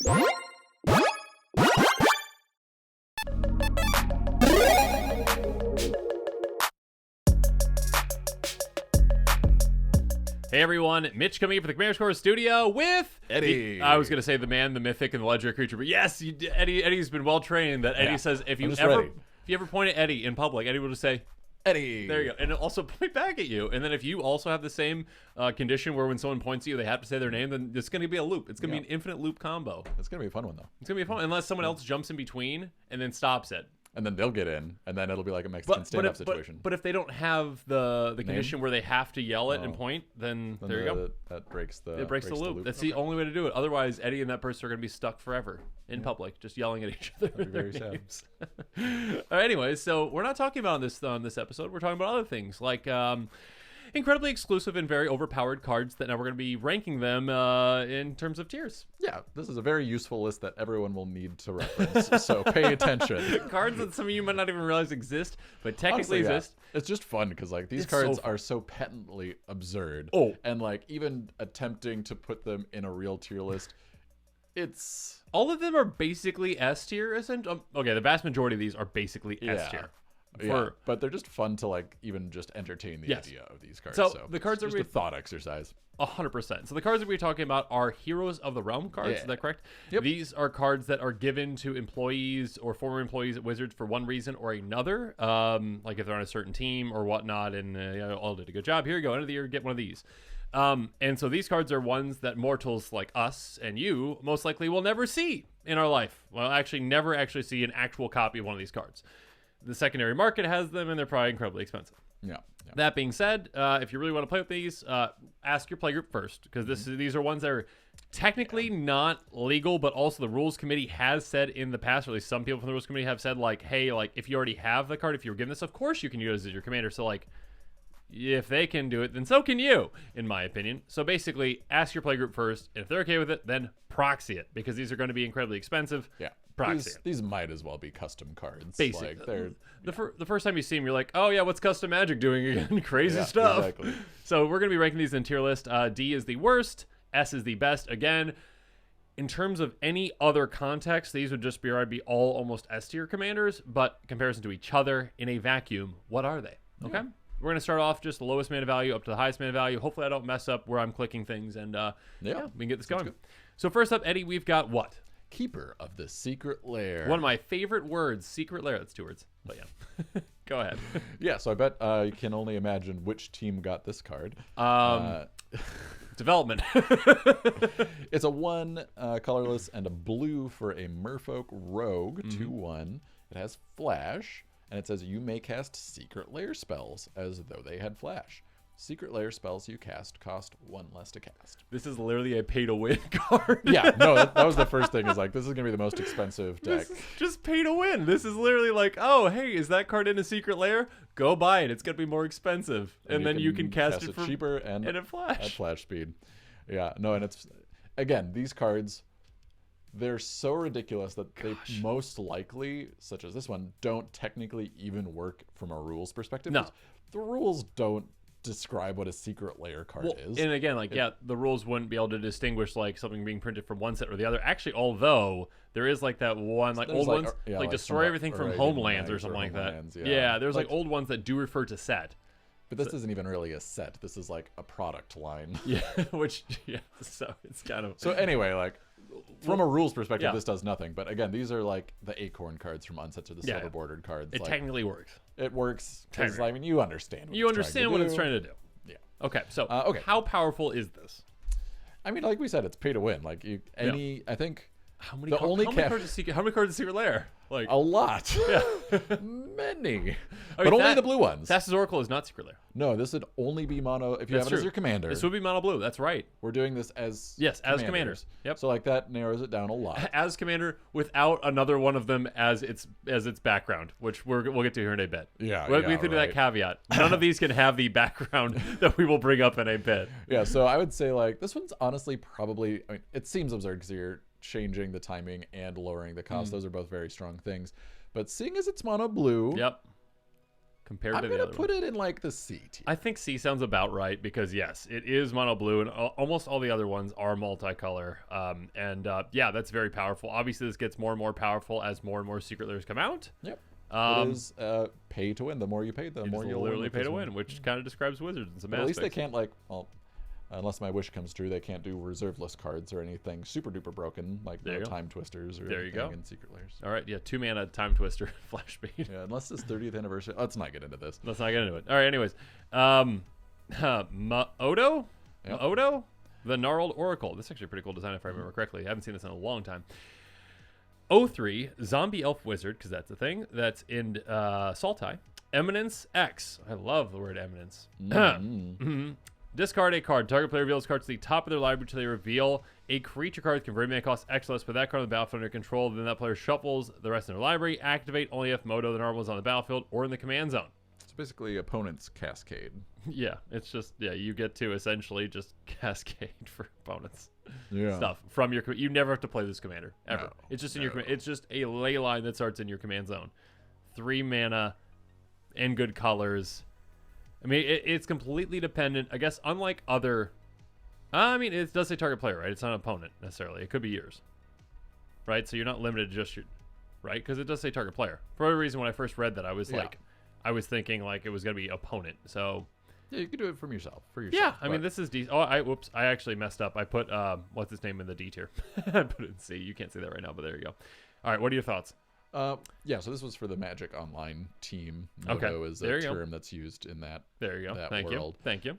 Hey everyone, Mitch coming in for the Commander Score Studio with Eddie. I was going to say the man, the mythic, and the legendary creature, but yes, Eddie's been well trained. That Eddie says if you ever point at Eddie in public, Eddie will just say, Eddie. There you go. And it'll also point back at you. And then if you also have the same condition where when someone points at you, they have to say their name, then it's going to be a loop. It's going to be an infinite loop combo. It's going to be a fun one, though. It's going to be fun, unless someone else jumps in between and then stops it. And then they'll get in, and then it'll be like a Mexican stand-up situation. But if they don't have the condition where they have to yell it and point, then there you go. That breaks the It breaks the loop. That's the only way to do it. Otherwise, Eddie and that person are going to be stuck forever in public, just yelling at each other. That'd be very sad. Anyways, so we're not talking about this on this episode. We're talking about other things like incredibly exclusive and very overpowered cards that now we're going to be ranking them in terms of tiers. Yeah, this is a very useful list that everyone will need to reference, so pay attention. Cards that some of you might not even realize exist, but technically exist. It's just fun because like these cards are so patently absurd. And like even attempting to put them in a real tier list, it's... All of them are basically S tier. Okay, the vast majority of these are basically S tier. Yeah, but they're just fun to like even just entertain the idea of these cards. So the cards are just a thought exercise. 100%. So the cards that we're talking about are Heroes of the Realm cards. Is that correct? Yep. These are cards that are given to employees or former employees at Wizards for one reason or another. Like if they're on a certain team or whatnot, and all did a good job. Here you go. End of the year, get one of these. And so these cards are ones that mortals like us and you most likely will never see in our life. Well, actually, never actually see an actual copy of one of these cards. The secondary market has them, and they're probably incredibly expensive. Yeah. That being said, if you really want to play with these, ask your playgroup first, because these are ones that are technically not legal, but also the rules committee has said in the past, or at least some people from the rules committee have said, like, hey, like if you already have the card, if you were given this, of course you can use it as your commander. So like, if they can do it, then so can you, in my opinion. So basically, ask your playgroup first, and if they're okay with it, then proxy it, because these are going to be incredibly expensive. Yeah. Proxy. These might as well be custom cards. Basically, like they're the first time you see them, you're like, oh yeah, what's custom Magic doing again? Crazy stuff. Exactly. So we're gonna be ranking these in tier list. D is the worst, S is the best. Again, in terms of any other context, these would just be all almost S tier commanders, but comparison to each other in a vacuum, what are they? Okay. We're going to start off just the lowest mana value up to the highest mana value. Hopefully I don't mess up where I'm clicking things, and we can get this going. So first up, Eddie, we've got what? Keeper of the Secret Lair. One of my favorite words, Secret Lair. That's 2 words, but yeah. Go ahead. Yeah, so I bet you can only imagine which team got this card. Development. It's a 1 colorless and a blue for a Merfolk Rogue, 2/1. It has Flash, and it says you may cast Secret Lair spells as though they had Flash. Secret Lair spells you cast cost 1 less to cast. This is literally a pay-to-win card. Yeah, no, that was the first thing. Is like, this is going to be the most expensive deck. This is just pay-to-win. This is literally like, oh, hey, is that card in a Secret Lair? Go buy it. It's going to be more expensive. And then you can cast it for cheaper and at Flash. At Flash speed. Yeah, no, and it's, again, these cards, they're so ridiculous that they most likely, such as this one, don't technically even work from a rules perspective. No. The rules don't describe what a Secret Lair card is. And again, like, the rules wouldn't be able to distinguish like something being printed from one set or the other. Actually, although there is like that one, like old ones, like destroy everything from Homelands or something like that. Yeah, there's like old ones that do refer to set. But this isn't even really a set. This is like a product line. Yeah, so it's kind of... So anyway, like, from a rules perspective, this does nothing. But again, these are like the Acorn cards from Unsets or the silver bordered cards. It technically works. It works because, I mean, you understand what it's trying to do. Yeah. Okay, so how powerful is this? I mean, like we said, it's pay to win. Like, I think... How many cards is Secret Lair? Like a lot. Yeah. Many. But only the blue ones. Thassa's Oracle is not Secret Lair. No, this would only be mono if you have it as your commander. This would be mono blue. That's right. We're doing this as as commanders. Yep. So like that narrows it down a lot. As commander without another one of them as its background, which we'll get to here in a bit. Yeah. We have to do that caveat. None of these can have the background that we will bring up in a bit. Yeah. So I would say like this one's honestly probably. I mean, it seems absurd because you're changing the timing and lowering the cost. Those are both very strong things. But seeing as it's mono blue, compared I'm to the gonna other put one. it in like the C tier. I think C sounds about right because yes, it is mono blue, and almost all the other ones are multicolor. Yeah, that's very powerful. Obviously, this gets more and more powerful as more and more secret layers come out. Yep. It is pay to win. The more you pay, the more you'll literally win pay to win, which kind of describes Wizards in some But at least aspects. they can't like, well, unless my wish comes true, they can't do reserve list cards or anything super duper broken like There you go. time twisters or There you anything go. in secret layers. All right, yeah, 2-mana time twister flash speed. Yeah, unless it's 30th anniversary. Let's not get into this. Let's not get into it. All right, anyways. Maodo? Yep. Maodo? The Gnarled Oracle. This is actually a pretty cool design if I remember correctly. I haven't seen this in a long time. 03, Zombie Elf Wizard, because that's a thing. That's in Sultai. Eminence X. I love the word Eminence. Discard a card. Target player reveals card to the top of their library until they reveal a creature card that convert mana cost X less, but that card on the battlefield under control. Then that player shuffles the rest of their library. Activate only if Modo the Gnarled is on the battlefield or in the command zone. It's basically opponent's cascade. Yeah, it's just, you get to essentially just cascade for opponents. Yeah. Stuff from your, you never have to play this commander ever. No, It's just in your, it's just a ley line that starts in your command zone. 3 mana in good colors. I mean, it's completely dependent, I guess, unlike other, I mean, it does say target player, right? It's not an opponent necessarily. It could be yours, right? So you're not limited to just your, right? Because it does say target player. For a reason, when I first read that, I was like, I was thinking like it was going to be opponent. So yeah, you could do it from yourself. For yeah, yourself. I mean, this is D. Oh, whoops, I actually messed up. I put what's his name in the D tier. I put it in C. You can't see that right now, but there you go. All right, what are your thoughts? Yeah, so this was for the Magic Online team. Okay, Modo is there a you go. term that's used in that. There you go. That Thank world. you. Thank you.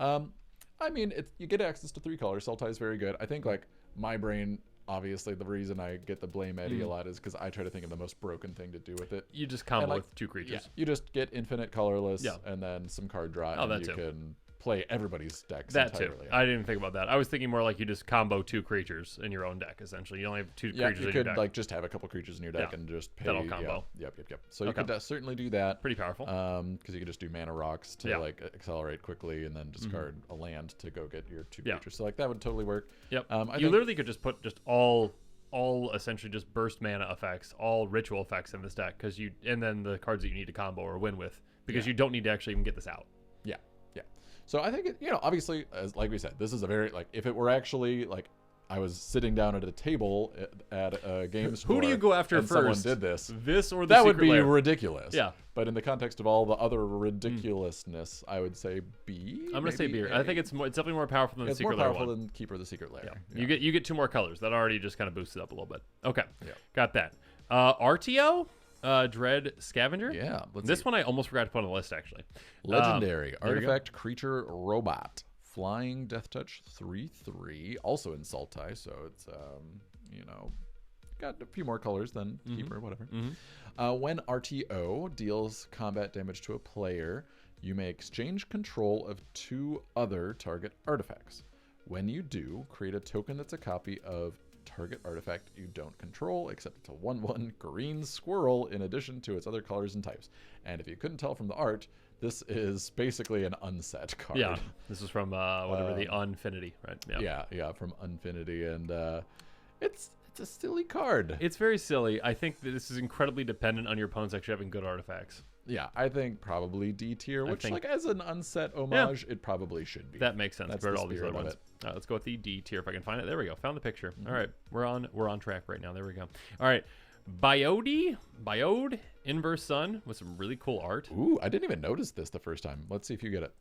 I mean, you get access to 3 colors. Sultai is very good. I think like my brain, obviously, the reason I get the blame Eddie a lot is because I try to think of the most broken thing to do with it. You just combo like, with 2 creatures. Yeah, you just get infinite colorless, Yeah. and then some card draw, Oh, and that you too. can play everybody's decks That entirely. too. I didn't even think about that. I was thinking more like you just combo 2 creatures in your own deck. Essentially, you only have 2 Yeah, creatures you in your could deck. like just have a couple creatures in your deck Yeah. and just pay. That'll combo. Yep. So you could certainly do that. Pretty powerful. Because you could just do mana rocks to Yeah. like accelerate quickly, and then discard a land to go get your 2 Yeah. creatures. So like that would totally work. Yep. I You think- literally could just put just all essentially just burst mana effects, all ritual effects in this deck, because you, and then the cards that you need to combo or win with, because you don't need to actually even get this out. Yeah. So I think obviously, as like we said, this is a very like if it were actually like I was sitting down at a table at a game store. Who do you go after and first? Someone did this. This or the That would secret be lair? ridiculous. Yeah. But in the context of all the other ridiculousness, I would say B. I'm gonna say maybe beer. A. I think it's definitely more powerful than the It's more secret lair powerful one. than Keeper of the Secret Lair. Yeah. You get 2 more colors. That already just kind of boosts it up a little bit. Okay. Yeah. Got that. RTO, Dread Scavenger. Yeah. This one I almost forgot to put on the list actually. Legendary there you go. artifact creature robot, flying, death touch, 3/3, also in Sultai, so it's got a few more colors than Keeper, whatever. When RTO deals combat damage to a player, you may exchange control of 2 other target artifacts. When you do, create a token that's a copy of target artifact you don't control, except it's a 1/1 green squirrel in addition to its other colors and types. And if you couldn't tell from the art, this is basically an unset card. Yeah. This is from whatever the Unfinity, right? Yeah, from Unfinity, and it's a silly card. It's very silly. I think that this is incredibly dependent on your opponents actually having good artifacts. Yeah, I think probably D tier, which think- like as an unset homage, it probably should be. That makes sense That's compared the to all these spirit other of ones. it. All right, let's go with the D tier if I can find it. There we go. Found the picture. All right, we're on track right now. There we go. All right, Biode Inverse Sun with some really cool art. Ooh, I didn't even notice this the first time. Let's see if you get it.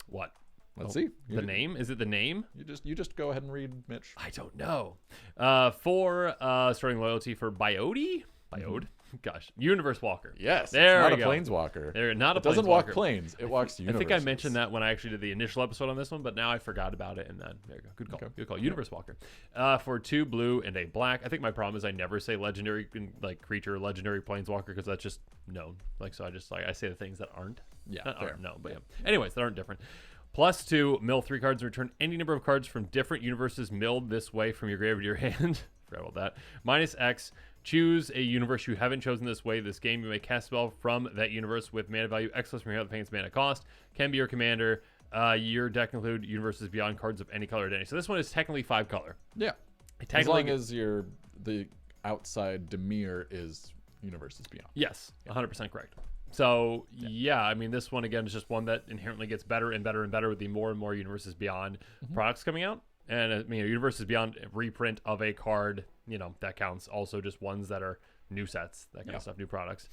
What? Let's see. The name? Is it the name? You just go ahead and read, Mitch. I don't know. For starting loyalty for Biode. Gosh, Universe Walker. Yes, There it's not we a go. planeswalker. They're not a It doesn't walk planeswalker. planes. It walks I universes. think I mentioned that when I actually did the initial episode on this one, but now I forgot about it. And then there you go. Good call. Okay. Good call. Universe Walker. For 2 blue and a black. I think my problem is I never say legendary like creature, legendary planeswalker, because that's just known. Like so, I say the things that aren't. Yeah, Not fair. aren't, no, but yeah. Anyways, that aren't different. +2, mill 3 cards and return any number of cards from different universes milled this way from your grave to your hand. Forgot about that. -X. Choose a universe you haven't chosen this way. This game, you may cast a spell from that universe with mana value X less from your paying its mana cost. Can be your commander. Your deck include universes beyond cards of any color identity. So this one is technically 5 color. Yeah. Technically, As long as the outside Demir is universes beyond. yes, 100% correct. So yeah, I mean, this one again is just one that inherently gets better and better and better with the more and more Universes Beyond products coming out. And I mean, Universes Beyond reprint of a card, that counts. Also, just ones that are new sets, that kind of stuff, new products.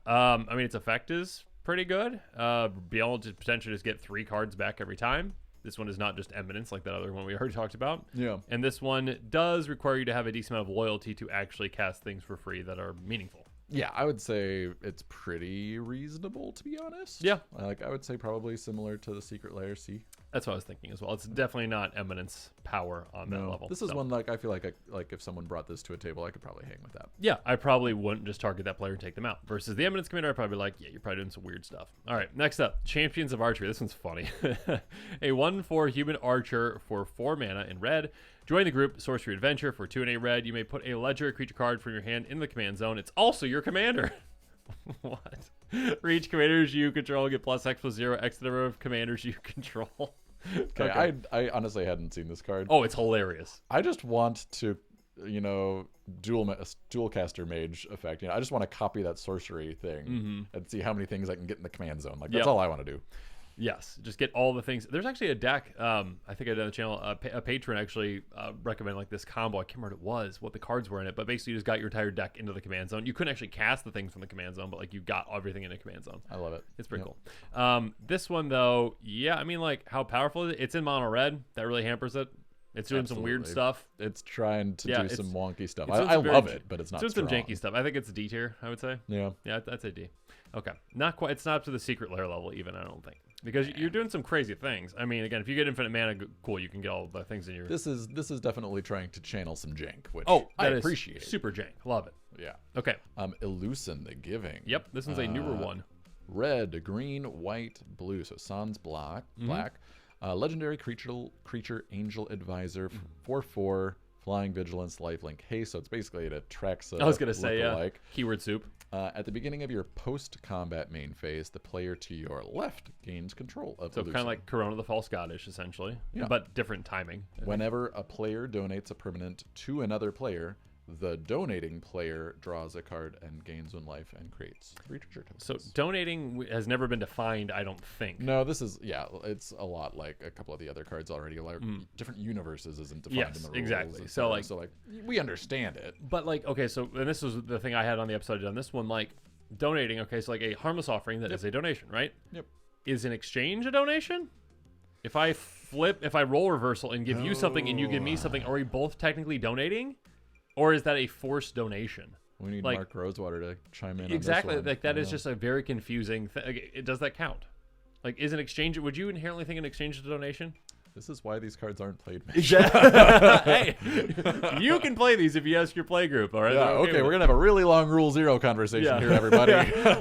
I mean, its effect is pretty good. Be able to potentially just get 3 cards back every time. This one is not just Eminence like that other one we already talked about. Yeah. And this one does require you to have a decent amount of loyalty to actually cast things for free that are meaningful. Yeah, I would say it's pretty reasonable, to be honest. Yeah. I would say probably similar to the Secret Lair C. That's what I was thinking as well. It's definitely not Eminence power on that level. This is one I feel like if someone brought this to a table, I could probably hang with that. Yeah, I probably wouldn't just target that player and take them out. Versus the Eminence Commander, I'd probably be like, yeah, you're probably doing some weird stuff. All right, next up, Champions of Archery. This one's funny. A 1/4 human archer for 4 mana in red. Join the group, Sorcery Adventure for 2 and a red. You may put a legendary creature card from your hand in the command zone. It's also your commander. What? For each commanders you control, get +X+0 X the number of commanders you control. Okay. I honestly hadn't seen this card. Oh, it's hilarious. I just want to, dual caster mage effect. I just want to copy that sorcery thing and see how many things I can get in the command zone. That's all I want to do. Yes, just get all the things. There's actually a deck. I think I did on the channel. A patron actually recommended this combo. I can't remember what the cards were in it, but basically you just got your entire deck into the command zone. You couldn't actually cast the things from the command zone, but you got everything in a command zone. I love it. It's pretty cool. This one though, yeah, I mean, how powerful is it? It's in mono red. That really hampers it. It's doing some weird stuff. It's trying to do some wonky stuff. I love it, but it's not. It's doing strong. some janky stuff. I think it's D tier. I would say. Yeah. Yeah, I'd say D. Okay, not quite. It's not up to the Secret Lair level even. I don't think. Because you're doing some crazy things. I mean, again, if you get infinite mana, cool, you can get all the things in your... This is definitely trying to channel some jank, which I appreciate. Super jank. Love it. Yeah. Okay. Elucin the Giving. Yep, this one's a newer one. Red, green, white, blue. So sans black. Legendary creature Angel Advisor, 4/4, flying, vigilance, lifelink, haste. So it's basically an Atraxa. I was going to say, keyword soup. At the beginning of your post-combat main phase, the player to your left gains control of So Elucin. kind of like Corona the False Goddess, essentially, but different timing. Whenever a player donates a permanent to another player, the donating player draws a card and gains 1 life and creates 3 treasure tokens. So donating has never been defined, I don't think. No, this is, it's a lot like a couple of the other cards already. Different universes isn't defined in the rules. Exactly. So we understand it. But okay, so, and this was the thing I had on the episode on this one, donating, okay, so a harmless offering that is a donation, right? Yep. Is an exchange a donation? If I roll reversal and give you something and you give me something, are we both technically donating? Or is that a forced donation? We need Mark Rosewater to chime in exactly, on this one. that is just a very confusing thing. Does that count? Is an exchange, would you inherently think an exchange is a donation? This is why these cards aren't played. Hey, you can play these if you ask your play group, all right? Yeah, okay, we're going to have a really long Rule Zero conversation here, everybody.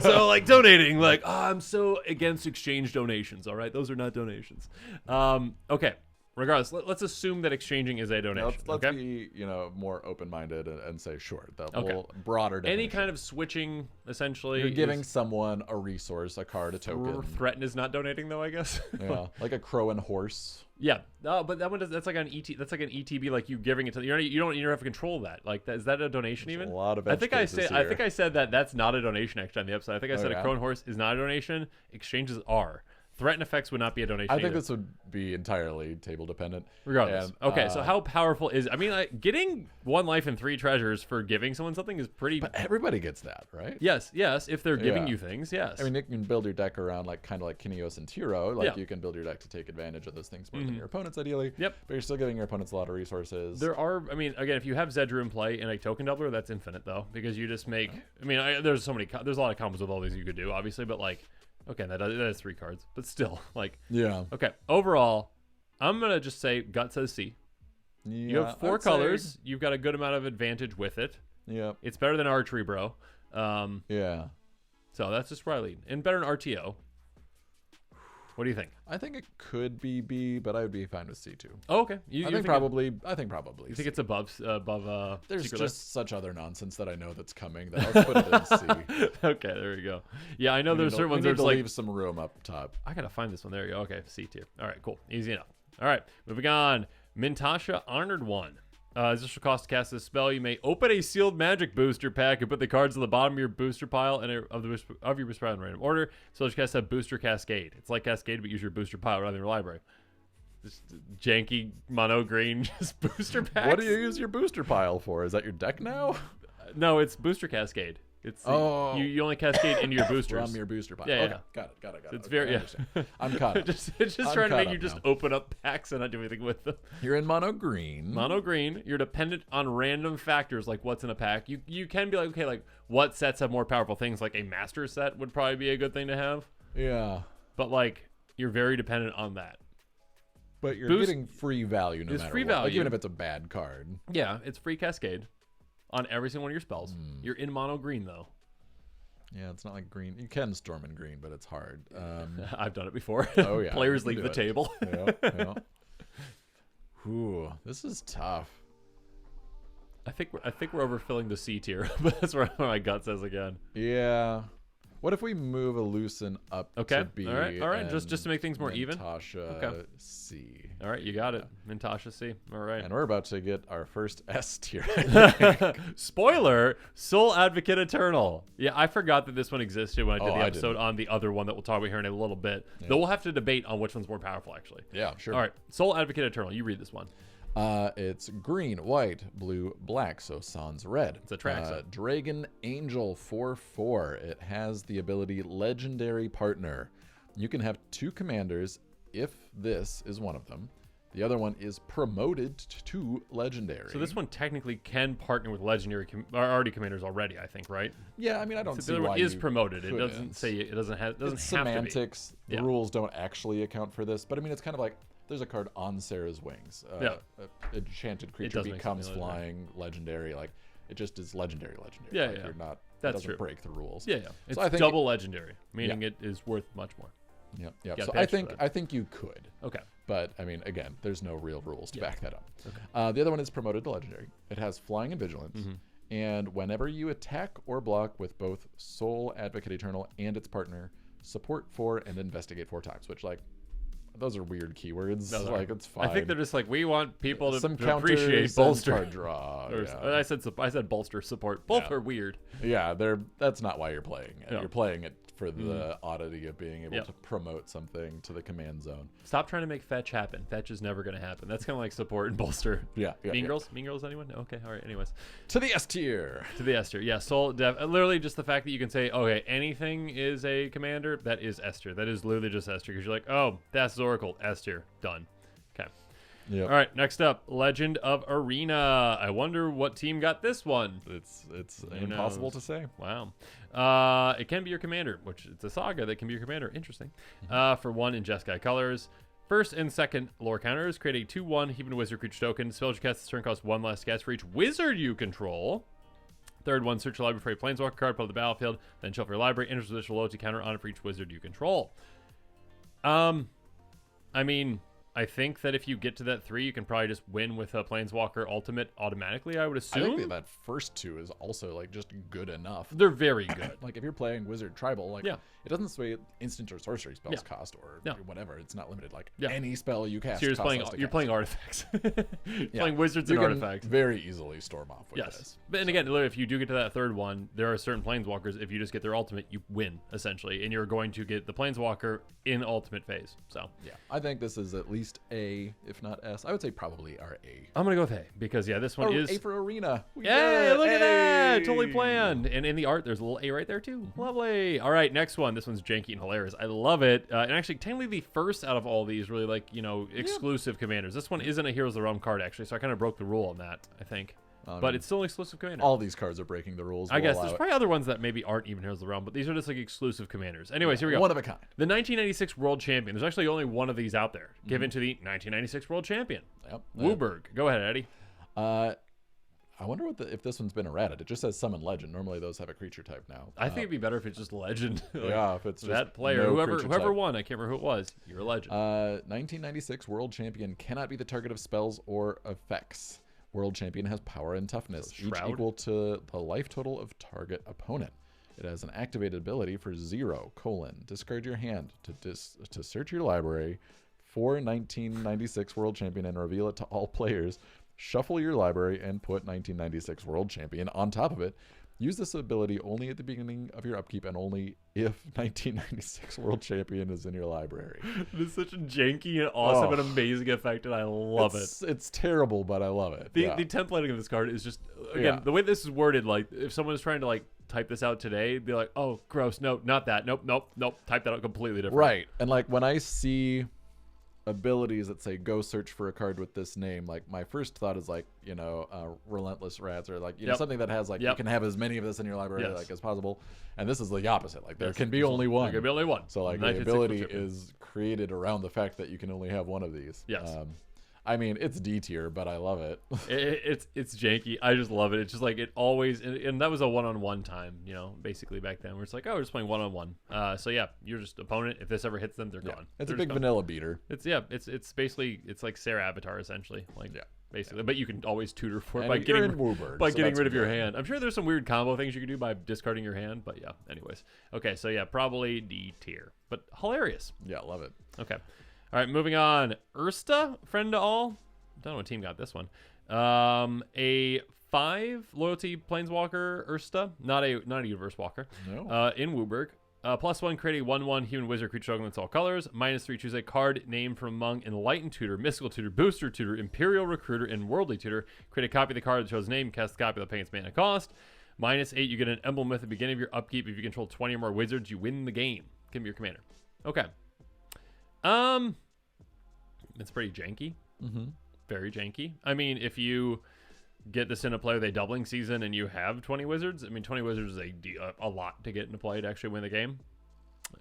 So, donating, I'm so against exchange donations, all right? Those are not donations. Okay. Regardless, let's assume that exchanging is a donation. Let's be, more open-minded and say, sure, the whole broader definition. Any kind of switching, essentially. You're giving someone a resource, a card, a token. Threaten is not donating, though, I guess. Yeah, like a crow and horse. Yeah, no, but that one that's like an ETB, you giving it to you don't have control of that. Is that a donation? There's even a lot of I think I said that's not a donation actually on the episode. I think I said a crow and horse is not a donation. Exchanges are. Threat and effects would not be a donation. I think this would be entirely table dependent. Regardless. Okay, so how powerful is... I mean, getting 1 life and 3 treasures for giving someone something is pretty... But everybody gets that, right? Yes. If they're giving you things, yes. I mean, you can build your deck around kind of like Kineos and Tiro. You can build your deck to take advantage of those things more than your opponents, ideally. Yep. But you're still giving your opponents a lot of resources. There are... I mean, again, if you have Zedru in play in a token doubler, that's infinite, though. Because you just make... I mean, there's a lot of combos with all these you could do, obviously, but okay, that is 3 cards, but still, yeah. Okay, overall, I'm gonna just say gut says C. Yeah, you have 4 colors. You've got a good amount of advantage with it. Yeah. It's better than archery, bro. Yeah. So that's just where I lead, and better than RTO. What do you think? I think it could be B, but I would be fine with C too. Oh, okay. I think probably. You think it's above? There's just such other nonsense that I know that's coming that I'll put it in C. Okay, there you go. Yeah, I know there's certain ones that leave some room up top. I gotta find this one. There you go. Okay, C tier. All right, cool, easy enough. All right, moving on. Mintasha Honored One. Additional cost to cast this spell. You may open a sealed magic booster pack and put the cards on the bottom of your booster pile of your booster pile in random order. So you cast a booster cascade. It's like Cascade, but use your booster pile rather than your library. Just janky mono green just booster packs. What do you use your booster pile for? Is that your deck now? No, it's booster cascade. It's you only cascade into your boosters. From your booster pile. Yeah, okay. yeah. Got it. It's Okay, very I'm caught up. It's just I'm trying to make caught you up just now. open up packs and not do anything with them. You're in mono green. Mono green. You're dependent on random factors like what's in a pack. You can be like, okay, like what sets have more powerful things? Like a master set would probably be a good thing to have. Yeah. But like you're very dependent on that. But you're Boost- getting free value no It's matter free what. Like, value. even if it's a bad card. Yeah, it's free cascade on every single one of your spells. You're in mono green though. Yeah, it's not like green. You can storm in green, but it's hard. I've done it before. Oh, yeah, Players you leave can the do it. table. Yeah. Ooh, this is tough. I think we're overfilling the C tier, but that's where my gut says again. Yeah. What if we move a Lucen up Okay. to B? All right. Just and to make things more even. Tasha Okay. C. All right, you got it. Mintasha C. All right. And we're about to get our first S tier. Spoiler: Soul Advocate Eternal. Yeah, I forgot that this one existed when I did Oh, the I episode didn't. on the other one that we'll talk about here in a little bit. Though we'll have to debate on which one's more powerful, actually. Yeah, sure. All right, Soul Advocate Eternal. You read this one. It's green, white, blue, black, so sans red. It's a track set. Dragon Angel 4/4. It has the ability Legendary Partner. You can have 2 commanders if this is one of them. The other one is promoted to Legendary. So this one technically can partner with legendary already commanders already, I think, right? Yeah, I mean, I don't So see the other why one is you promoted. It couldn't. doesn't say it doesn't have It's have semantics. to be. The Yeah. rules don't actually account for this, but I mean, it's kind of like there's a card on Sarah's wings. Yeah. Enchanted creature does make becomes something legendary. flying, legendary. Like it just is legendary. Yeah, like, yeah. You're not. That's it doesn't true. break the rules. Yeah. It's So I think double legendary, meaning it is worth much more. Yeah. Gotta So pay I extra think for that. I think you could, Okay. but I mean, again, there's no real rules to back that up. The other one is promoted to legendary. It has flying and vigilance. Mm-hmm. And whenever you attack or block with both Soul Advocate Eternal and its partner, support 4 and investigate 4 times. Which, like, those are weird keywords. Those are- Like, it's fine. I think they're just like we want people to, some to appreciate counters and bolster. card draw. Or- Yeah. I said bolster support. Both Yeah. are weird. Yeah, that's not why you're playing it. No. You're playing it for the oddity of being able Yep. to promote something to the command zone. Stop trying to make fetch happen. Fetch is never going to happen. That's kind of like support and bolster. Yeah. Mean Girls? Mean Girls, anyone? No? Okay, all right. Anyways, To the S tier. to the Esther. Yeah, Soul Dev. Literally just the fact that you can say, okay, anything is a commander, that is Esther. That is literally just Esther. Because you're like, oh, that's Oracle. Esther. Done. Okay. Yeah. All right, next up, Legend of Arena. I wonder what team got this one. It's Who impossible knows? to say. Wow. It can be your commander, which it's a saga that can be your commander. Interesting. For 1 in Jeskai colors. First and second lore counters. Create a 2/1 Heathen Wizard creature token. Spells you cast this turn cost 1 less gas for each wizard you control. Third one, search your library for a planeswalker card, put it on the battlefield, then shuffle your library, enters a loyalty counter on it for each wizard you control. I mean, I think that if you get to that 3, you can probably just win with a Planeswalker Ultimate automatically, I would I assume. think that first 2 is also like just good enough. They're very good. Like if you're playing Wizard Tribal, like Yeah. it doesn't say instant or sorcery spells Yeah. cost or No. whatever. It's not limited. Like Yeah. any spell you cast. So you're just costs playing. less to You're cast. playing artifacts. You're Yeah. playing wizards You and can artifacts. very easily storm off with Yes, this. but and again, literally, if you do get to that third one, there are certain planeswalkers. If you just get their ultimate, you win essentially, and you're going to get the planeswalker in ultimate phase. So Yeah, I think this is at least A, if not S. I would say probably our A. I'm gonna go with A because yeah, this one is. A for Arena. Hey, look at that! Hey! Totally planned. And in the art, there's a little A right there too. Lovely. All right, next one. This one's janky and hilarious. I love it. And actually, technically, the first out of all these really like exclusive commanders. This one isn't a Heroes of the Realm card actually, so I kind of broke the rule on that. I think, but it's still an exclusive commander. All these cards are breaking the rules. I We'll guess allow there's it. probably other ones that maybe aren't even Heroes of the Realm, but these are just like exclusive commanders. Anyways, here we go. One of a kind. The 1996 World Champion. There's actually only one of these out there, given to the 1996 World Champion. Yep. Wooburg. Go ahead, Eddie. I wonder if this one's been errated. It just says summon legend. Normally those have a creature type now. I think it'd be better if it's just legend. Like, yeah, if it's just that player, no whoever creature type. won, I can't remember who it was. You're a legend. 1996 World Champion cannot be the target of spells or effects. World Champion has power and toughness, So each Shroud? equal to the life total of target opponent. It has an activated ability for 0: discard your hand to search your library for 1996 World Champion and reveal it to all players. Shuffle your library and put 1996 World Champion on top of it. Use this ability only at the beginning of your upkeep and only if 1996 World Champion is in your library. This is such a janky and awesome and amazing effect, and I love it. It's terrible, but I love it. The templating of this card is just, again, the way this is worded, like, if someone is trying to, like, type this out today, be like, oh, gross, no, not that, nope, type that out completely different. Right, and, like, when I see abilities that say go search for a card with this name, like my first thought is like, you know, relentless rats, or like, you know, something that has like you can have as many of this in your library like as possible. And this is the opposite, like there can be only one. There can be only one. So like the ability is created around the fact that you can only have one of these. I mean, it's D tier, but I love it. It's janky. I just love it. It's just like it always, and that was a one-on-one time, you know, basically back then, where it's like, oh, we're just playing one-on-one. So yeah, you're just opponent. If this ever hits them, they're gone. It's they're a big vanilla beater. It's basically it's like Sarah Avatar essentially, like basically. But you can always tutor for it And by you're getting in Wooburg, by so getting that's rid of your good. hand. I'm sure there's some weird combo things you can do by discarding your hand, but yeah. Anyways, okay, so yeah, probably D tier, but hilarious. Yeah, love it. Okay, all right, moving on. Ursta, friend to all. Don't know what team got this one. A 5 loyalty planeswalker Ursta, not a universe walker. No. In Wooburg. +1, create a 1/1 human wizard creature token that's all colors. -3, choose a card name from among Enlightened Tutor, Mystical Tutor, Booster Tutor, Imperial Recruiter, and Worldly Tutor. Create a copy of the card that shows name. Cast a copy without paying its mana cost. -8, you get an emblem at the beginning of your upkeep. If you control 20 or more wizards, you win the game. Give me your commander. Okay. It's pretty janky. Very janky. I mean, if you get this into play with a doubling season and you have 20 wizards, I mean, 20 wizards is a lot to get into play to actually win the game.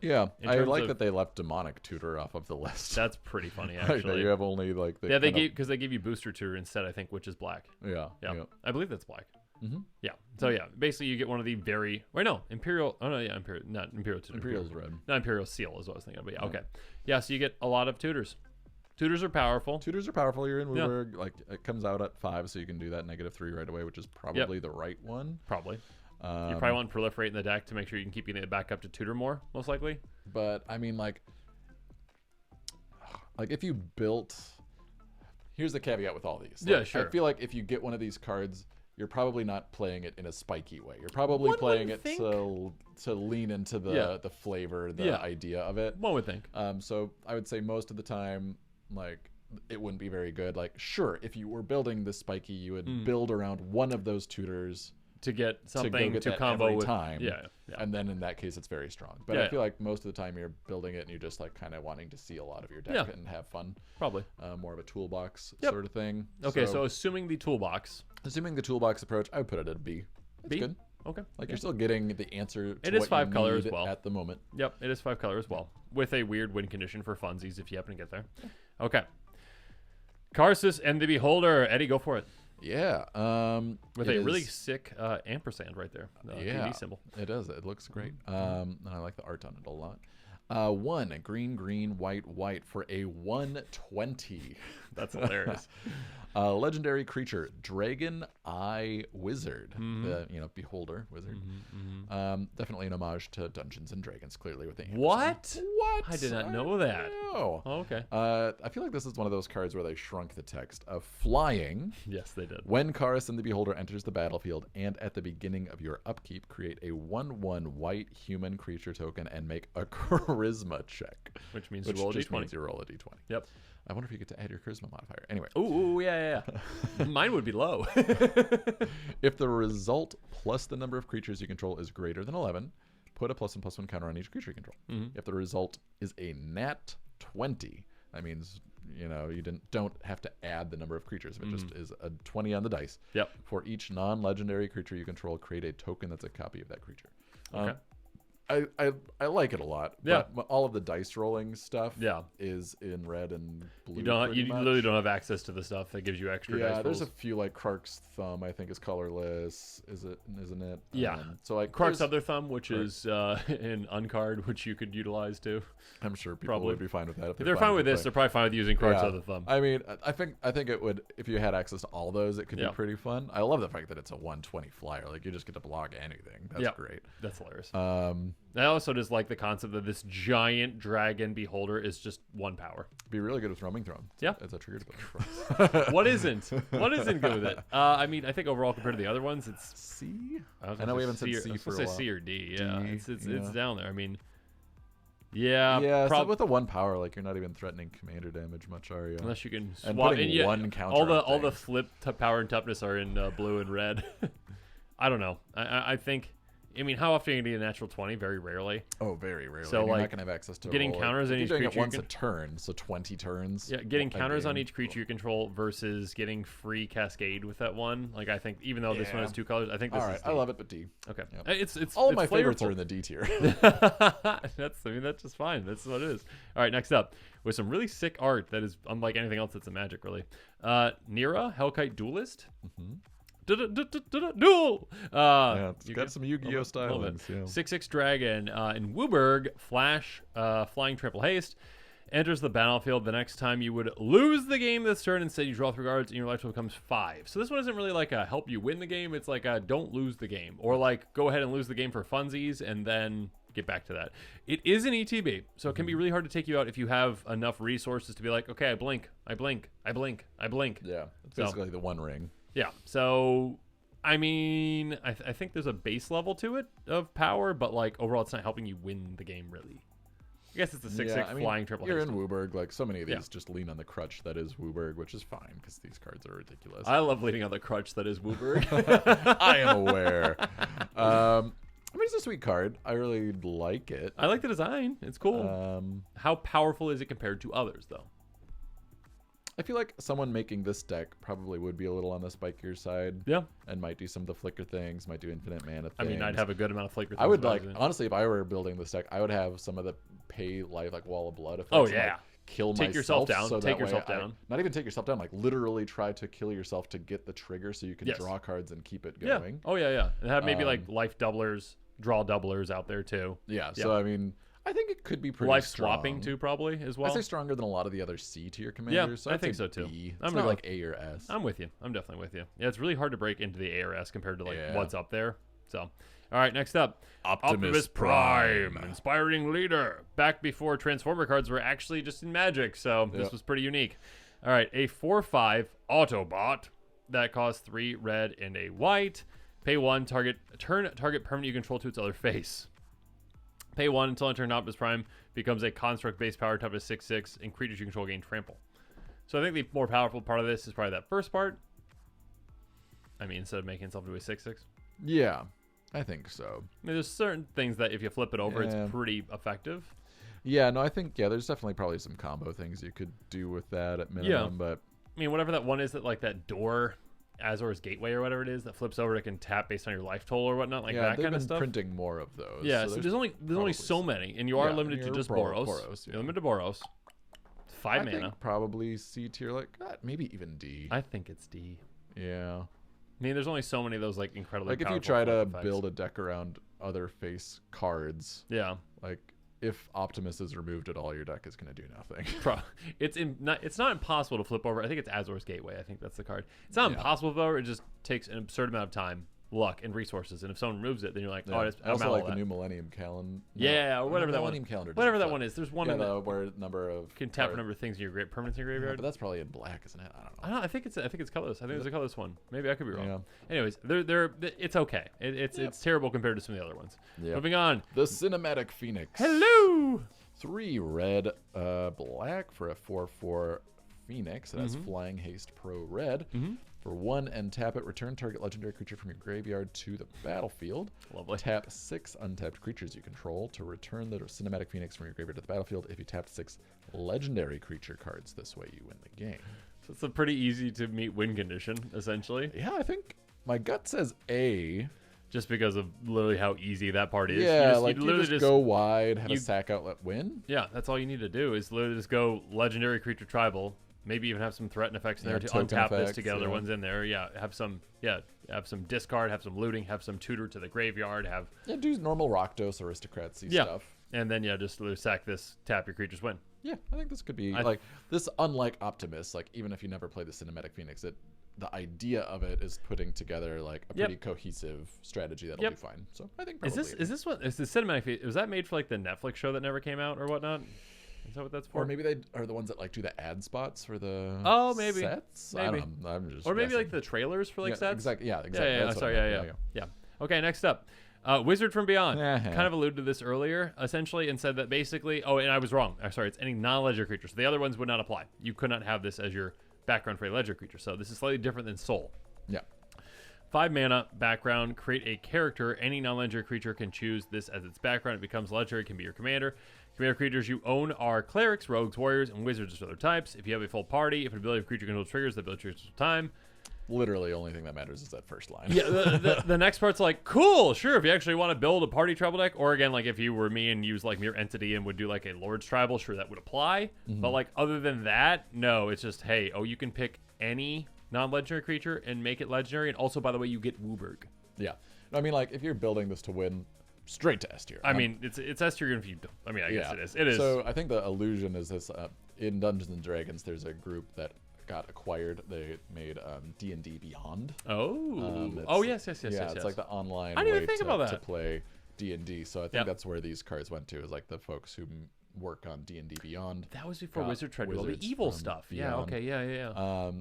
Yeah, I like that they left Demonic Tutor off of the list. That's pretty funny, Like, actually. you have only like the they gave you Booster Tutor instead, I think, which is black. Yeah. I believe that's black. Yeah. So yeah, basically you get one of the Imperial. Oh no, yeah, not Imperial Tutor. Imperial's red. Not Imperial Seal is what I was thinking of. But yeah, okay. Yeah, so you get a lot of tutors. Tutors are powerful. Tutors are powerful. You're in Wooburg. Like it comes out at 5, so you can do that -3 right away, which is probably the right one. Probably. You probably want to proliferate in the deck to make sure you can keep getting it back up to tutor more, most likely. But I mean, like if you built, here's the caveat with all these. Yeah, sure. I feel like if you get one of these cards, you're probably not playing it in a spiky way. You're probably playing it to lean into the flavor, the idea of it. One would think. So I would say most of the time, like, it wouldn't be very good. Like, sure, if you were building this spiky, you would build around one of those tutors to get something to that combo every with. time. Yeah. And then in that case, it's very strong. But I feel like most of the time you're building it and you're just like kind of wanting to see a lot of your deck and have fun. Probably. More of a toolbox sort of thing. Okay, so assuming the toolbox approach, I would put it at a B. It's good. Okay. Like you're still getting the answer to it is what 5 you color need as well at the moment. Yep, it is 5 color as well, with a weird win condition for funsies if you happen to get there. Okay. Karsus and the Beholder. Eddie, go for it. Yeah. With a really sick ampersand right there. PV symbol. It does. It looks great. And I like the art on it a lot. 1 green, white for a 1/20. That's hilarious. Legendary creature, Dragon Eye Wizard. The Beholder Wizard. Definitely an homage to Dungeons and Dragons, clearly with the ampersand. What? I did not know that. Oh, okay. I feel like this is one of those cards where they shrunk the text of flying. Yes, they did. When Karus and the Beholder enters the battlefield and at the beginning of your upkeep, create a 1/1 white human creature token and make a charisma check. Which means you roll a just d20. means you roll a d20. Yep. I wonder if you get to add your charisma modifier. Anyway. Ooh, yeah. Mine would be low. If the result plus the number of creatures you control is greater than 11, put a +1/+1 counter on each creature you control. If the result is a nat 20, that means you don't have to add the number of creatures. If it just is a 20 on the dice. Yep. For each non-legendary creature you control, create a token that's a copy of that creature. Okay. I like it a lot. Yeah. But all of the dice rolling stuff Yeah. is in red and blue. You pretty much. literally don't have access to the stuff that gives you extra dice Yeah, there's rolls. a few like Krark's Thumb, I think is colorless. Isn't it? Yeah. So like Krark's there's- Other Thumb, which is an uncard, which you could utilize too. I'm sure people Probably. would be fine with that. If If they're fine with this, they're probably fine with using Krark's Yeah. Other Thumb. I mean, I think it would, if you had access to all those, it could Yeah. be pretty fun. I love the fact that it's a 1/20 flyer. Like you just get to block anything. That's Yep. great. That's hilarious. I also just like the concept that this giant dragon beholder is just 1 power. Be really good with roaming throne. Yeah. It's a triggered ability. What isn't? What isn't good with it? I mean, I think overall compared to the other ones, it's C? I know we haven't said C for a while. C or D. Yeah, D, it's down there. I mean, yeah, so with the 1 power, like you're not even threatening commander damage much, are you? unless you can And swap. putting And one counter all on the things. flip power and toughness are in blue and red. I don't know. I think. I mean, how often are you going to get a natural 20? Very rarely. Oh, very rarely. So, and you're like, not going to have access to getting a roll. counters on You're each doing creature it once you a turn, so 20 turns. Yeah, getting a counters on game. each creature you control versus getting free cascade with that one. Like, I think even though this one has 2 colors, I think this All right, is D. I love it, but D. Okay, Yep. it's All of it's my favorites flavorful. are in the D tier. That's just fine. That's what it is. All right, next up with some really sick art that is unlike anything else that's in Magic, really. Nira, Hellkite Duelist. Duel. Yeah, it's You got get- some Yu-Gi-Oh a little bit. stylings. Yeah. 6/6 dragon in Wooburg, flash, flying triple haste. Enters the battlefield the next time you would lose the game this turn. Instead, you draw 3 cards and your life total becomes 5. So this one isn't really like a help you win the game. It's like a don't lose the game. Or like go ahead and lose the game for funsies and then get back to that. It is an ETB, so it can be really hard to take you out if you have enough resources to be like, okay, I blink, I blink, I blink, I blink. Yeah, it's So- basically the One Ring. Yeah. So, I mean, I think there's a base level to it of power, but like overall, it's not helping you win the game really. I guess it's the 6/6 I mean, flying triple You're haste. in Wooburg. Like so many of these Yeah. just lean on the crutch that is Wooburg, which is fine because these cards are ridiculous. I love leaning on the crutch that is Wooburg. I am aware. I mean, it's a sweet card. I really like it. I like the design. It's cool. How powerful is it compared to others, though? I feel like someone making this deck probably would be a little on the spikier side. Yeah. And might do some of the flicker things, might do infinite mana things. I mean, I'd have a good amount of flavor. I would like, honestly, if I were building this deck, I would have some of the pay life, like Wall of Blood effects. Oh, and, yeah. like, kill Take yourself myself down, so take that way yourself down. Not even take yourself down, like literally try to kill yourself to get the trigger so you can Yes. draw cards and keep it Yeah. going. Oh, yeah. And have maybe like life doublers, draw doublers out there, too. Yeah, so I mean, I think it could be pretty Life strong. swapping, too, probably, as well. I say stronger than a lot of the other C tier commanders. So I I'd think say so, too. B. It's I'm not gonna like A or S. I'm with you. I'm definitely with you. Yeah, it's really hard to break into the ARS compared to like Yeah. what's up there. So, all right, next up, Optimus Prime, Prime. inspiring leader. Back before Transformer cards were actually just in Magic, so this Yep. was pretty unique. All right, a 4/5 Autobot that costs 3 red and a white. Pay 1, target permanent you control to its other face. Pay 1 until I turn Optimus Prime becomes a construct base power type of 6/6, and creatures you control gain trample. So I think the more powerful part of this is probably that first part. I mean, instead of making itself into a 6/6. Yeah, I think so. I mean, there's certain things that if you flip it over, Yeah. it's pretty effective. Yeah, no, I think, there's definitely probably some combo things you could do with that at minimum, but I mean, whatever that one is that like that door, Azor's Gateway or whatever it is that flips over, it can tap based on your life total or whatnot, like yeah, that they've kind been of stuff. printing more of those. Yeah, so there's only probably so many, and you are Yeah, limited to you're just Boros, Boros. yeah. You're limited to Boros. 5 I mana. think probably C tier, like maybe even D. I think it's D. Yeah. I mean, there's only so many of those like incredibly Like if you powerful try to flip effects. build a deck around other face cards, Yeah. like if Optimus is removed at all, your deck is going to do nothing. It's not impossible to flip over. I think it's Azor's Gateway. I think that's the card. It's not Yeah. impossible to flip over. It just takes an absurd amount of time, luck, and resources. And if someone removes it, then you're like, Yeah. oh, I I'm also out like of the that. new Millennium Calendar. Yeah, or whatever that one. Millennium Calendar. Whatever doesn't that one flip. is. There's one Yeah, in the the where number of can tap a cards- number of things in your permanents in your Yeah, graveyard. but that's probably in black, isn't it? I don't know. I don't know. I think it's colorless. I think there's a colorless one. Maybe I could be wrong. Yeah. Anyways, it's okay. It's terrible compared to some of the other ones. Yep. Moving on. The Cinematic Phoenix. Hello. 3 red, black for a 4/4 Phoenix. It has Flying Haste Pro Red. For 1 and tap it, return target legendary creature from your graveyard to the battlefield. Lovely. Tap 6 untapped creatures you control to return the Cinematic Phoenix from your graveyard to the battlefield. If you tapped 6 legendary creature cards, this way you win the game. So it's a pretty easy to meet win condition, essentially, Yeah, I think my gut says A. just because of literally how easy that part is. Yeah, you you just go wide, have you- a sack outlet, win. Yeah, that's all you need to do is literally just go legendary creature tribal. Maybe even have some threaten effects in Yeah, there to token untap this effects, to get other yeah. ones in there. Yeah, have some discard, have some looting, have some tutor to the graveyard, have Yeah, do normal Rakdos aristocracy Yeah. stuff. and then just literally sack this, tap your creatures, win. Yeah, I think this could be I- like this. Unlike Optimus, like even if you never play the Cinematic Phoenix, it the idea of it is putting together like a pretty cohesive strategy that'll do fine. So I think probably is this the cinematic? Was that made for like the Netflix show that never came out or whatnot? Is that what that's for? Or maybe they are the ones that like do the ad spots for the sets. Maybe. I don't know. I'm just or maybe guessing. like the trailers for like sets. Exactly. Yeah. Exactly. Yeah. That's what Sorry. I meant. Yeah. Okay. Next up. Wizard from Beyond Uh-huh. kind of alluded to this earlier, essentially, and said that basically, and I was wrong. Sorry, it's any non-ledger creature. So the other ones would not apply. You could not have this as your background for a ledger creature. So this is slightly different than Soul. Yeah. 5 mana, background, create a character. Any non-ledger creature can choose this as its background. It becomes ledger. It can be your commander. Commander creatures you own are clerics, rogues, warriors, and wizards of other types. If you have a full party, if an ability of creature control triggers, the ability triggers time. Literally, only thing that matters is that first line. Yeah, the next part's like, cool, sure, if you actually want to build a party tribal deck, or again, like if you were me and use like Mere Entity and would do like a Lord's Tribal, sure, that would apply. But like other than that, no, it's just, hey, you can pick any non-legendary creature and make it legendary, and also, by the way, you get Wooburg. Yeah. I mean, like, if you're building this to win, straight to S tier. I mean, it's S tier if you don't. I mean, I guess it is. It is. So I think the illusion is this, in Dungeons & Dragons, there's a group that got acquired. They made D&D Beyond. Yes. Yeah, it's like the online I didn't way even think about to that. play D&D. So I think that's where these cards went to, is like the folks who work on D&D Beyond. That was before Wizard tried to do all the evil stuff. Beyond. Yeah, okay, yeah.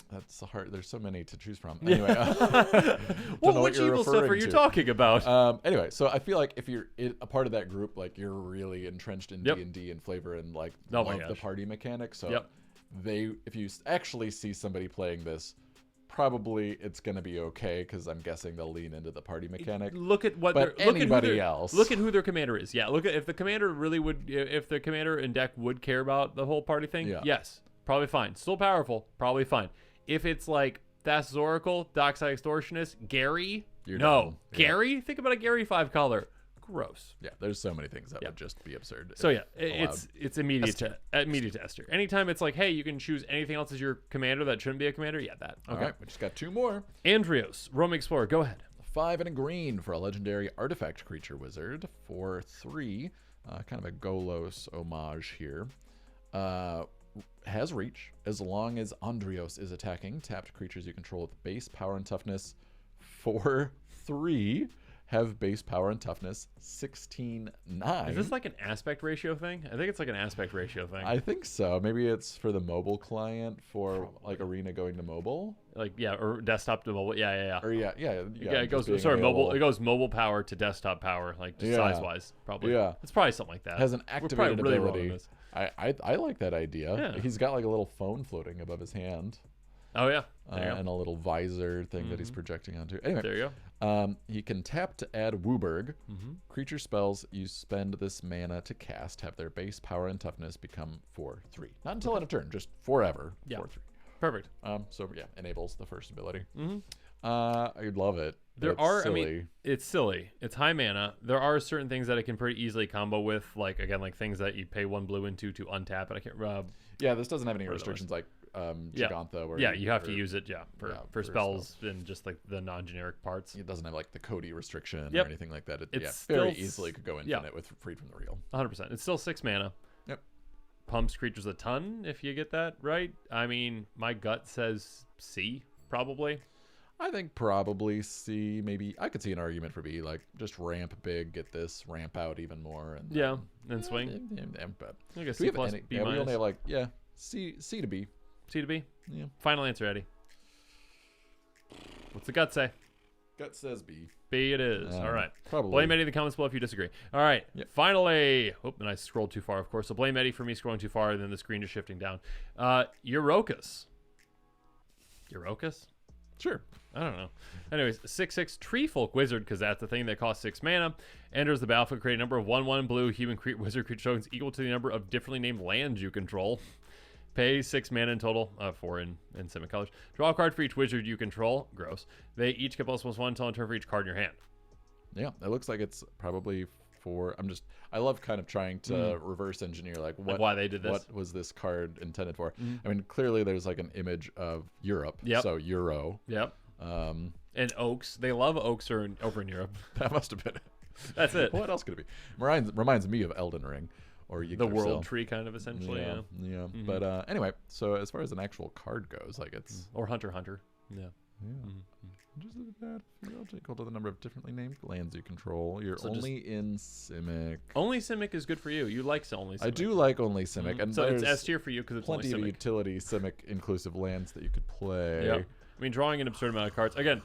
That's hard. There's so many to choose from. Anyway, which evil stuff are you talking about? Anyway, so I feel like if you're a part of that group, like you're really entrenched in D&D and flavor and like love the party mechanics. So if you actually see somebody playing this, probably it's going to be okay, because I'm guessing they'll lean into the party mechanic. Look at what anybody else. Look at who their commander is. Yeah, look at if the commander really would, if the commander and deck would care about the whole party thing. Yeah. Yes, probably fine. Still powerful, probably fine. If it's like Thassa's Oracle, Dockside Extortionist, Gary, Gary. Think about a Gary 5 color. Gross. Yeah, there's so many things that would just be absurd. So yeah, it's immediate to S tier. Anytime it's like, hey, you can choose anything else as your commander that shouldn't be a commander. Yeah, that. Okay. All right, we just got 2 more. Andrios, Roaming Explorer. Go ahead. 5 and a green for a legendary artifact creature wizard for 3. Kind of a Golos homage here. Has reach. As long as Andrios is attacking, tapped creatures you control with base power and toughness for 3 have base power and toughness 16/9. Is this like an aspect ratio thing? I think it's like an aspect ratio thing. I think so. Maybe it's for the mobile client for like Arena going to mobile. Like or desktop to mobile. Yeah. Or yeah. It goes mobile. It goes mobile power to desktop power, like size wise, probably. Yeah, it's probably something like that. Has an activated ability. Really I like that idea. Yeah. He's got like a little phone floating above his hand. Oh yeah, and a little visor thing that he's projecting onto. Anyway, there you go. He can tap to add Wooburg. Creature spells you spend this mana to cast have their base power and toughness become 4/3. Not until end of turn, just forever. Yeah. 4/3. Perfect. So yeah, enables the first ability. I love it. It's silly. It's high mana. There are certain things that it can pretty easily combo with, like again, like things that you pay 1 blue into to untap. And I can't. Yeah, this doesn't have any restrictions like Gigantha. Where you have to use it. For spells and just like the non-generic parts. It doesn't have like the Cody restriction or anything like that. It very easily could go infinite with Freed from the Real. 100%. It's still 6 mana. Yep. Pumps creatures a ton if you get that right. I mean, my gut says C probably. I think probably C. Maybe I could see an argument for B. Like just ramp big, get this, ramp out even more, and then swing. But I guess C plus, B minus. We only have like C to B. C to B. Yeah. Final answer, Eddie. What's the gut say? Gut says B. B it is. All right. Probably. Blame Eddie in the comments below if you disagree. All right. Yep. Finally. And I scrolled too far, of course. So blame Eddie for me scrolling too far, and then the screen just shifting down. Eurokas. Sure. I don't know. Anyways, 6/6 Tree Folk Wizard, because that's the thing that costs 6 mana. Enters the battlefield, create a number of 1/1 blue human wizard creature tokens equal to the number of differently named lands you control. Pay 6 mana in total, 4 in semi-colors. Draw a card for each wizard you control. Gross. They each get +1/+1 until in turn for each card in your hand. Yeah, it looks like it's probably for. I love kind of trying to reverse engineer like why they did this. What was this card intended for? I mean, clearly there's like an image of Europe. Yep. So Euro. Yep. And oaks. They love oaks over in Europe. That must have been it. That's it. What else could it be? Reminds me of Elden Ring. Or the world tree kind of essentially. Yeah. But anyway, so as far as an actual card goes, like it's or Hunter x Hunter. Yeah. Just that equal to the number of differently named lands you control. You're So only in Simic. Only Simic is good for you. You like only Simic. I do like only Simic, and so it's there's S tier for you because it's only plenty of Simic. utility Simic inclusive lands that you could play. Yeah. I mean, drawing an absurd amount of cards. Again,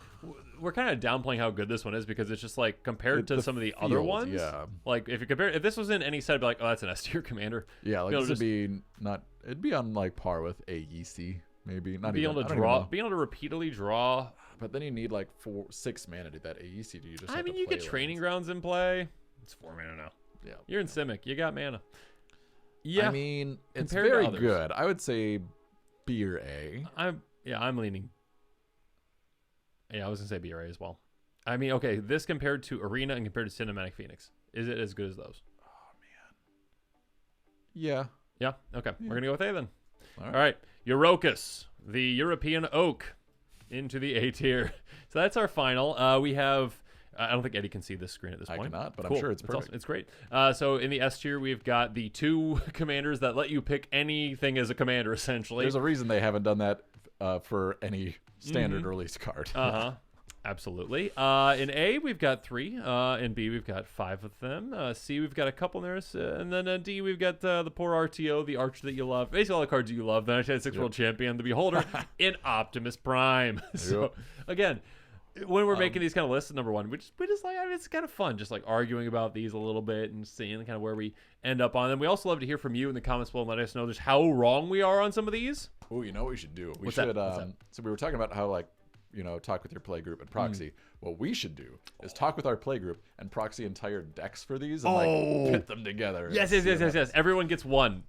we're kind of downplaying how good this one is because it's just like compared to some of the other ones. Yeah. Like if this was in any set, I'd be like, oh, that's an S tier commander. Yeah, like Be able this would to be not. It'd be on like par with AEC, maybe. Not Being even. able to I don't even draw, know. being able to repeatedly draw. But then you need like 6 mana to that AEC. Do you just? I have mean, to you play get Training lands? Grounds in play. It's 4 mana now. Yeah. You're in Simic. You got mana. Yeah. I mean, it's compared to very others. good. I would say B or A. I'm leaning. Yeah, I was gonna say BRA as well. I mean, okay, this compared to Arena and compared to Cinematic Phoenix, is it as good as those? Yeah. Yeah. Okay, we're gonna go with A then. All All right. right, Eurokas, the European Oak, into the A tier. So that's our final. We have. I don't think Eddie can see this screen at this I point. cannot, but Cool. I'm sure it's awesome. perfect. It's great. So in the S tier, we've got the 2 commanders that let you pick anything as a commander, essentially. There's a reason they haven't done that for any standard release card. Absolutely. In A, we've got 3. In B, we've got 5 of them. C, we've got a couple there. And then D, we've got the poor RTO, the Archer that you love. Basically, all the cards you love. The 1996 World Champion, the Beholder, in Optimus Prime. So, again, when we're making these kind of lists, number one, we just like, I mean, it's kind of fun just like arguing about these a little bit and seeing kind of where we end up on them. We also love to hear from you in the comments below and let us know just how wrong we are on some of these. Oh, you know what we should do? We What's should. that? What's that? So we were talking about how like, talk with your play group and proxy. What we should do is talk with our play group and proxy entire decks for these and like pit them together. Yes. and see what happens. Everyone gets one.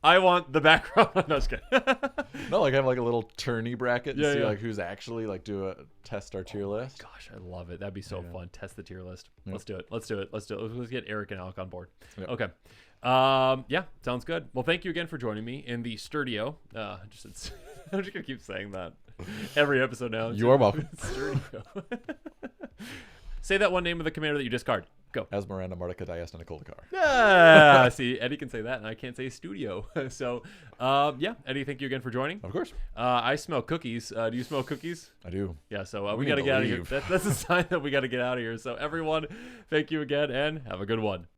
I want the background. No, just kidding. No, like have like a little tourney bracket and Yeah, see yeah. like who's actually like test our tier list. Gosh, I love it. That'd be so fun. Test the tier list. Yep. Let's do it. Let's get Eric and Alec on board. Yep. Okay. Yeah, sounds good. Well, thank you again for joining me in the studio. I'm just gonna keep saying that every episode now. You are welcome. Studio. Say that one name of the commander that you discard. Go. Esmeralda, Martica, Diasta, Nicole Dakar. Ah, see, Eddie can say that, and I can't say studio. So, yeah, Eddie, thank you again for joining. Of course. I smell cookies. Do you smell cookies? I do. Yeah, so we need got to to get out of here. leave. That's a sign that we got to get out of here. So, everyone, thank you again, and have a good one.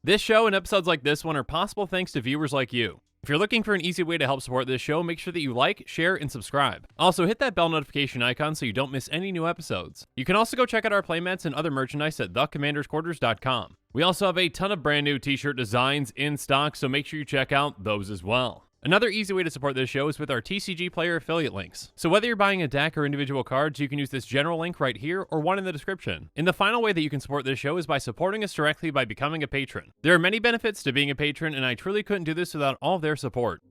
This show and episodes like this one are possible thanks to viewers like you. If you're looking for an easy way to help support this show, make sure that you like, share, and subscribe. Also, hit that bell notification icon so you don't miss any new episodes. You can also go check out our playmats and other merchandise at thecommandersquarters.com. We also have a ton of brand new t-shirt designs in stock, so make sure you check out those as well. Another easy way to support this show is with our TCG Player affiliate links. So whether you're buying a deck or individual cards, you can use this general link right here or one in the description. And the final way that you can support this show is by supporting us directly by becoming a patron. There are many benefits to being a patron, and I truly couldn't do this without all of their support.